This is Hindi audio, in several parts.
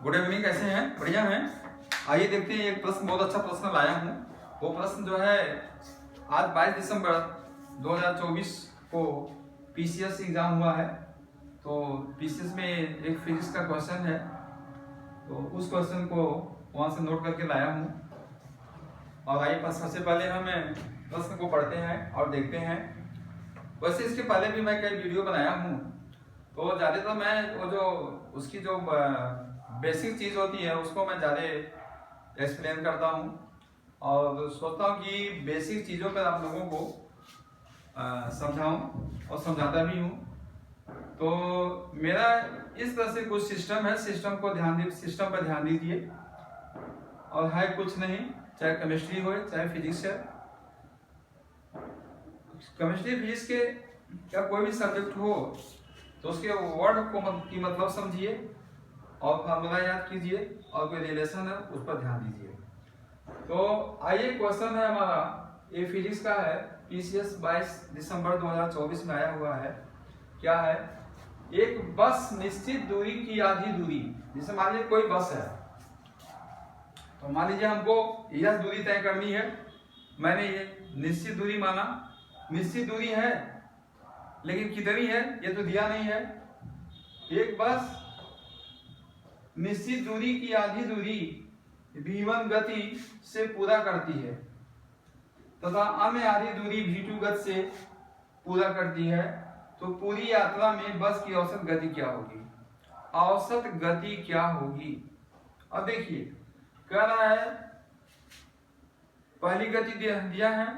गुड इवनिंग, कैसे हैं? बढ़िया हैं। आइए देखते हैं, एक प्रश्न, बहुत अच्छा प्रश्न लाया हूँ। वो प्रश्न जो है आज 22 दिसंबर 2024 को पीसीएस एग्जाम हुआ है। तो पीसीएस में एक फिजिक्स का क्वेश्चन है, तो उस क्वेश्चन को वहाँ से नोट करके लाया हूँ। और आइए सबसे पहले हम प्रश्न को पढ़ते हैं और देखते हैं। वैसे इसके पहले भी मैं कई वीडियो बनाया हूँ, तो ज़्यादातर मैं वो जो उसकी जो बेसिक चीज़ होती है उसको मैं ज़्यादा एक्सप्लेन करता हूँ और सोचता हूँ कि बेसिक चीज़ों पर आप लोगों को समझाऊँ और समझाता भी हूँ। तो मेरा इस तरह से कुछ सिस्टम है, सिस्टम पर ध्यान दीजिए। और है कुछ नहीं, चाहे केमिस्ट्री हो चाहे फिजिक्स है, केमिस्ट्री फिजिक्स के या कोई भी सब्जेक्ट हो तो उसके वर्ड की मतलब समझिए और फार्मूला याद कीजिए और कोई रिलेशन है उस पर ध्यान दीजिए। तो आइए, क्वेश्चन है हमारा, ये फिजिक्स का है, पीसीएस 22 दिसंबर 2024 में आया हुआ है। क्या है? एक बस निश्चित दूरी की आधी दूरी, जैसे मान लीजिए कोई बस है, तो मान लीजिए हमको यह दूरी तय करनी है। मैंने ये निश्चित दूरी माना, निश्चित दूरी है लेकिन कितनी है ये तो दिया नहीं है। एक बस निश्चित दूरी की आधी दूरी v1 गति से पूरा करती है तथा अन्य आधी दूरी v2 गति से पूरा करती है, तो पूरी यात्रा में बस की औसत गति क्या होगी? औसत गति क्या होगी? अब देखिए, कह रहा है पहली गति दिया है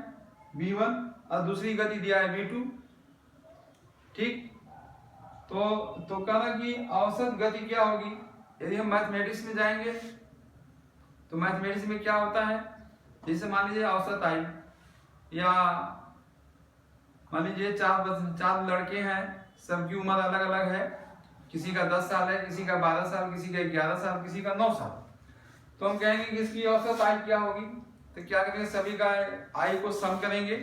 v1 और दूसरी गति दिया है v2। ठीक, तो कहना कि औसत गति क्या होगी। यदि हम मैथमेटिक्स में जाएंगे तो मैथमेटिक्स में क्या होता है, जैसे मान लीजिए औसत आई, या मान लीजिए चार लड़के हैं, सबकी उम्र अलग अलग है, किसी का 10 साल है, किसी का 12 साल, किसी का 11 साल, किसी का 9 साल। तो हम कहेंगे कि इसकी औसत आयु क्या होगी। तो क्या करेंगे, सभी का आयु को सम करेंगे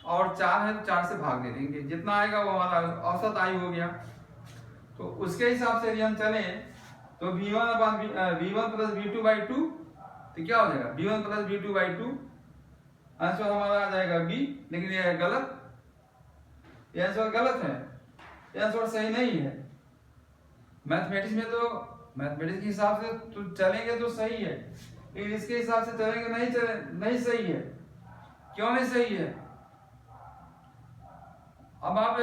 और 4 है तो 4 से भाग दे देंगे, जितना आएगा वो हमारा औसत आयु हो गया। तो उसके हिसाब से यदि हम चले तो v1 प्लस v2 बाई 2, तो क्या हो जाएगा, v1 plus v2 by 2। Answer हमारा आ जाएगा b, लेकिन ये है गलत, ये आंसर गलत है, ये आंसर सही नहीं है। मैथमेटिक्स में तो मैथमेटिक्स के हिसाब से तो चलेंगे तो सही है, लेकिन इसके हिसाब से चलेंगे नहीं सही है। क्यों नहीं सही है? अब आप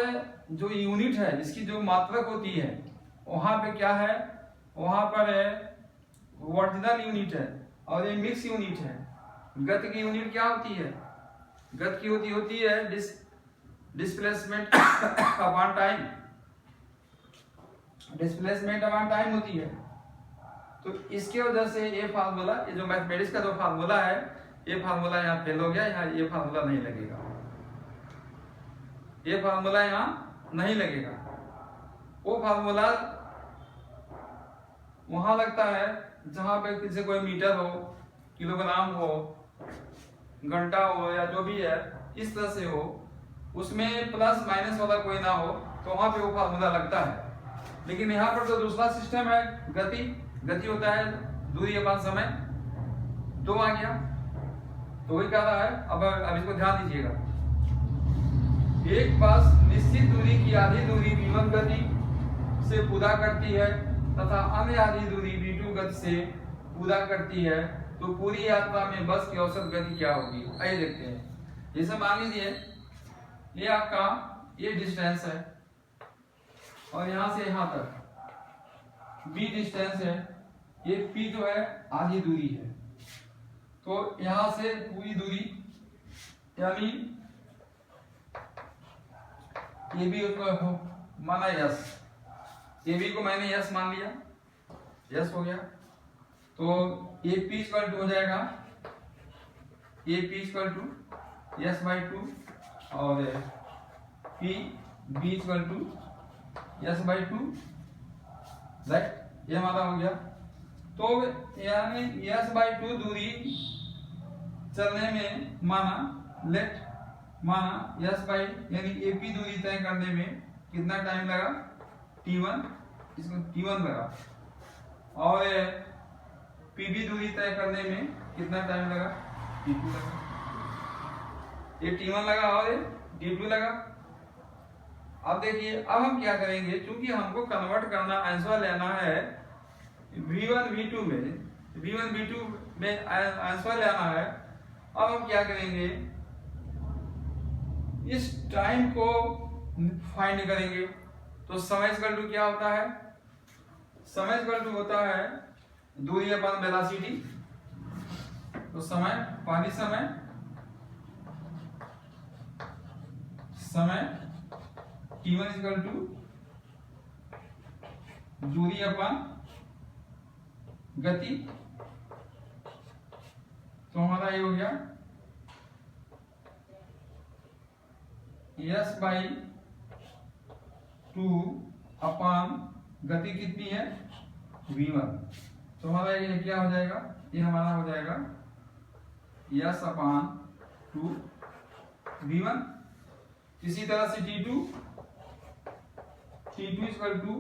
जो यूनिट है, जिसकी जो मात्रक होती है, वहां पे क्या है, वहां पर ओरिजिनल यूनिट है और ये मिक्स यूनिट है। गति की यूनिट क्या होती है? गति की होती है displacement upon time, displacement upon time होती है। तो इसके वजह से ये फार्मूला, ये जो मैथमेटिक्स का जो फार्मूला है, ये फार्मूला यहाँ फेल हो गया, यहाँ ये फार्मूला नहीं लगेगा, ये फार्मूला यहाँ नहीं लगेगा। वो फार्मूला वहां लगता है जहां पे किसी कोई मीटर हो, किलोग्राम हो, घंटा हो, या जो भी है इस तरह से हो, उसमें प्लस माइनस वाला कोई ना हो, तो वहां पे वो फार्मूला लगता है। लेकिन यहाँ पर तो दूसरा सिस्टम है, गति होता है दूरी अपन समय, तो आ गया। तो वही कह रहा है, अब इसको ध्यान दीजिएगा। एक बस निश्चित दूरी की आधी दूरी v1 गति से पूरा करती है तथा अन्य आधी दूरी v2 गति से पूरा करती है, तो पूरी यात्रा में बस की औसत गति क्या होगी? आइए देखते हैं। जैसे मान लीजिए ये आपका ये डिस्टेंस है और यहाँ से यहाँ तक b डिस्टेंस है, ये p जो है आधी दूरी है। तो यहाँ से पूरी दूरी, यानी ये भी उसको माना यस, ये भी को मैंने यस मान लिया, यस हो गया। तो ये p इक्वल टू हो जाएगा, ये p equal to s by 2 और p b equal to s by 2, right, ये हमारा हो गया। तो यानी यस बाई 2 दूरी चलने में माना यस बाई, यानी AP दूरी तय करने में कितना टाइम लगा, T1, इसको T1 लगा। और पीबी दूरी तय करने में कितना टाइम लगा, t2 लगा, ये t1 लगा और ये t2 लगा। अब देखिए अब हम क्या करेंगे, क्योंकि हमको कन्वर्ट करना, आंसर लेना है v1 v2 में आंसर लेना है। अब हम क्या करेंगे, इस टाइम को फाइंड करेंगे। तो समय इक्वल टू क्या होता है, समय इक्वल टू होता है दूरी अपन वेलोसिटी। तो समय पानी समय t1 इक्वल टू दूरी अपन गति। तो हमारा ये हो गया s/2 अपान गति कितनी है v1। तो हमारा ये क्या हो जाएगा, ये हमारा हो जाएगा s/2 v1। इसी तरह से t2 equal to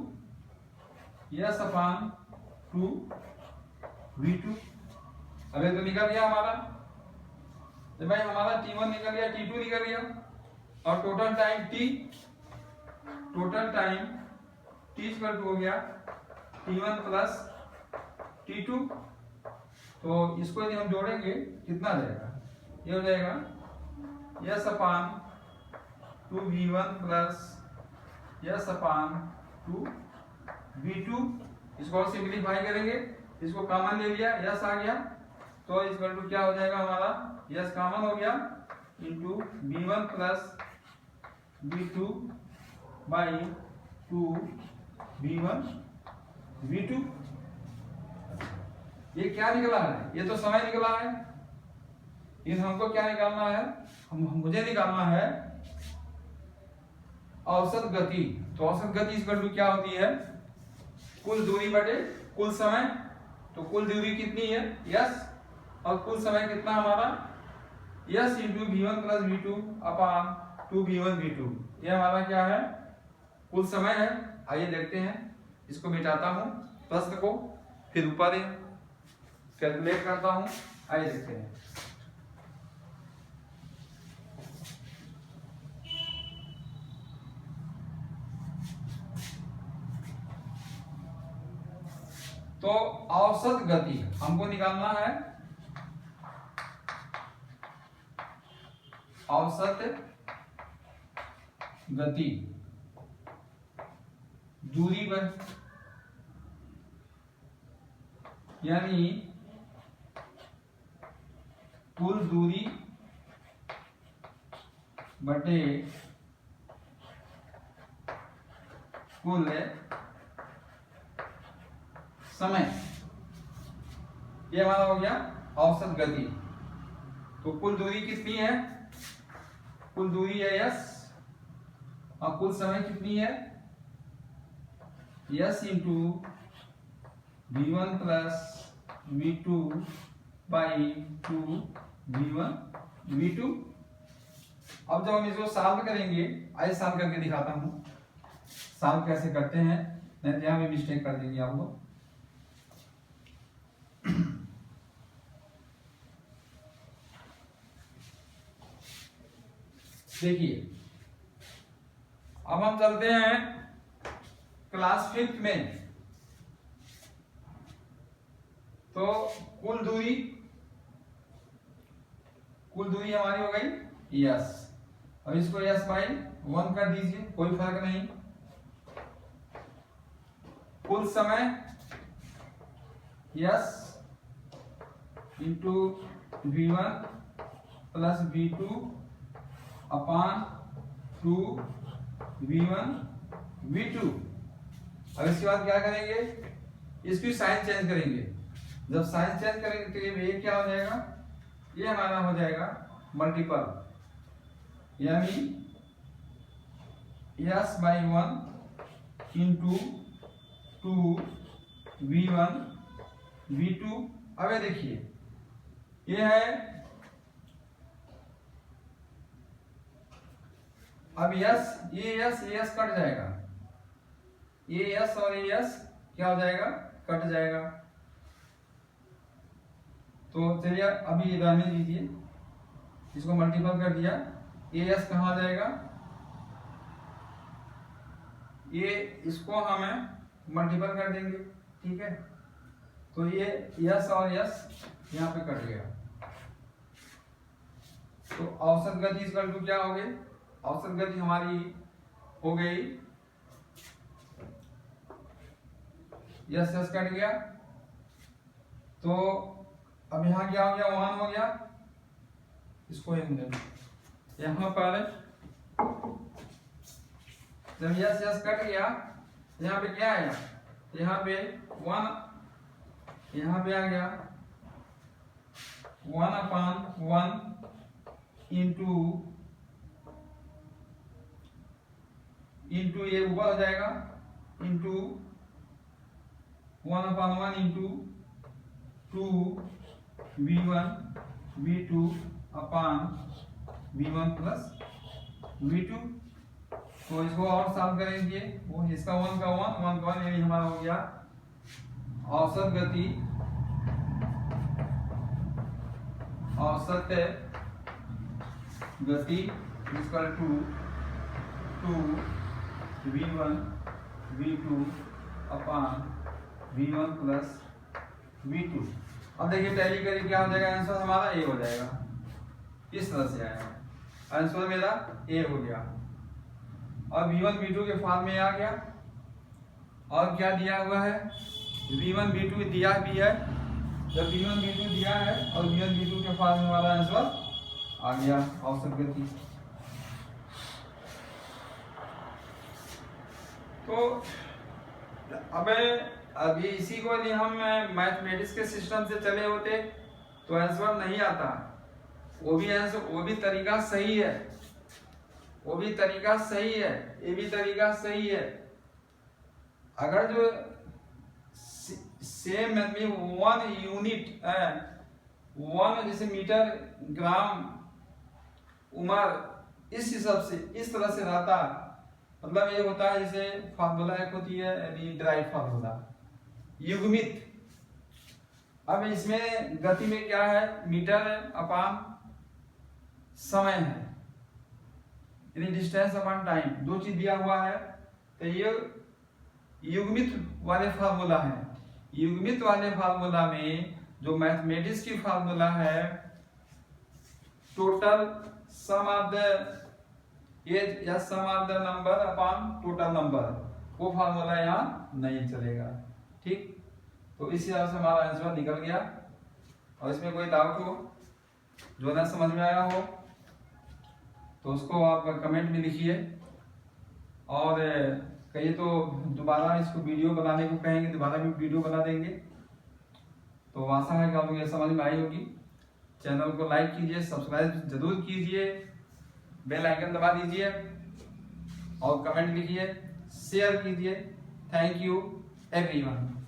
s/2 v2। अरे तो निकल गया हमारा, तो भाई हमारा t1 निकल गया, t2 निकल गया, और total time t equal to हो गया t1 प्लस t2। तो इसको यदि हम जोड़ेंगे कितना आ जाएगा, ये हो जाएगा s/2 v1 plus s/2 v2। इसको और सिंप्लीफाई करेंगे, इसको कॉमन ले लिया, यस आ गया, तो इक्वल टू क्या हो जाएगा हमारा, यस कॉमन हो गया into v1 plus v2 by 2 v1 v2। ये क्या निकला है, ये तो समय निकला है। इन हमको क्या निकालना है, मुझे निकालना है औसत गति। तो औसत गति इक्वल टू क्या होती है, कुल दूरी बटे कुल समय। तो कुल दूरी कितनी है यस, और कुल समय कितना हमारा yes into v1 plus v2 अपान 2 v1 v2। ये हमारा क्या है, कुल समय है। आइए देखते हैं, इसको मिटाता हूं प्रश्न को, फिर ऊपर कैलकुलेट करता हूं। आइए देखते हैं। तो औसत गति हमको निकालना है, औसत गति दूरी पर, यानी कुल दूरी बटे कुल समय। ये हमारा हो गया औसत गति। तो कुल दूरी कितनी है, कुल दूरी है यस, और कुल समय कितनी है yes into v1 plus v2 by 2 v1 v2। अब जब हम इसको सॉल्व करेंगे, आइए सॉल्व करके दिखाता हूं सॉल्व कैसे करते हैं, नहीं तो यहां भी मिस्टेक कर देंगे आप लोग। देखिए अब हम चलते हैं क्लास 5 में। तो कुल दूरी हमारी हो गई यस, अब इसको यस बाई 1 कर दीजिए, कोई फर्क नहीं। कुल समय yes into v1 plus v2 अपान 2 v1 v2। अब इसके बाद क्या करेंगे, इसकी साइन चेंज करेंगे। जब साइन चेंज करेंगे तो ये क्या हो जाएगा, ये हमारा हो जाएगा मल्टीपल, यानी yes by 1 into 2 v1 v2। अब देखिए ये है, अब यस ये यस कट जाएगा, ये यस और ये यस क्या हो जाएगा कट जाएगा। तो चलिए अभी रहने दीजिए, इसको मल्टीपल कर दिया, ए एस कहाँ जाएगा, ये इसको हमें मल्टीपल कर देंगे, ठीक है। तो ये यस और यस यहाँ पे कट गया। तो औसत गति इक्वल टू क्या हो गई, औसत गति हमारी हो गई, यस यस कट गया। तो अब यहाँ क्या हो गया, 1 हो गया, इसको यहाँ पर जब यस यस कट गया, यहाँ पे क्या आया, यहाँ पे 1, यहाँ पे आ गया 1/1 इंटू ये ऊपर हो जाएगा, इंटू 1/1 इंटू 2v1 v2 अपान v1 प्लस v2। तो इसको और सॉल्व करेंगे, वो इसका 1 का 1 यानी हमारा हो गया औसत गति equal to 2v1 v2 upon v1 plus v2। अब देखिए टैली करिए क्या हो जाएगा, आंसर हमारा ए हो जाएगा, इस तरह से आएगा, आंसर मेरा ए हो गया। और v1 v2 के फॉर्म में आ गया, और क्या दिया हुआ है, v1 v2 दिया भी है, जब v1 v2 दिया है और v1 v2 के फॉर्म में हमारा आंसर आ गया औसत गति। तो अभी इसी को यदि हम मैथमेटिक्स के सिस्टम से चले होते तो आंसर नहीं आता, वो भी तरीका सही है, वो भी तरीका सही है, ये भी तरीका सही है। अगर जो सेम मतलब 1 यूनिट 1 जैसे मीटर ग्राम उम्र इस हिसाब से इस तरह से रहता, मतलब ये होता है जैसे फार्मूला एक होती है यानी ड्राइव फार्मूला युग्मित। अब इसमें गति में क्या है, मीटर अपान समय है, यानी डिस्टेंस अपॉन टाइम, दो चीज दिया हुआ है। तो ये युग्मित वाले फार्मूला है, युग्मित वाले फार्मूला में जो मैथमेटिक्स की फार्मूला है total sum of the age या sum of the number upon total number, वो फार्मूला यहाँ नहीं चलेगा, ठीक। तो इस हिसाब से हमारा आंसर निकल गया। और इसमें कोई डाउट हो, जो ना समझ में आया हो तो उसको आप कमेंट में लिखिए, और कहिए तो दोबारा इसको वीडियो बनाने को कहेंगे, दोबारा भी वीडियो बना देंगे। तो आशा है कि आप लोग ये समझ में आई होगी। चैनल को लाइक कीजिए, सब्सक्राइब जरूर कीजिए, बेल आइकन दबा दीजिए और कमेंट लिखिए, शेयर कीजिए। Thank you everyone.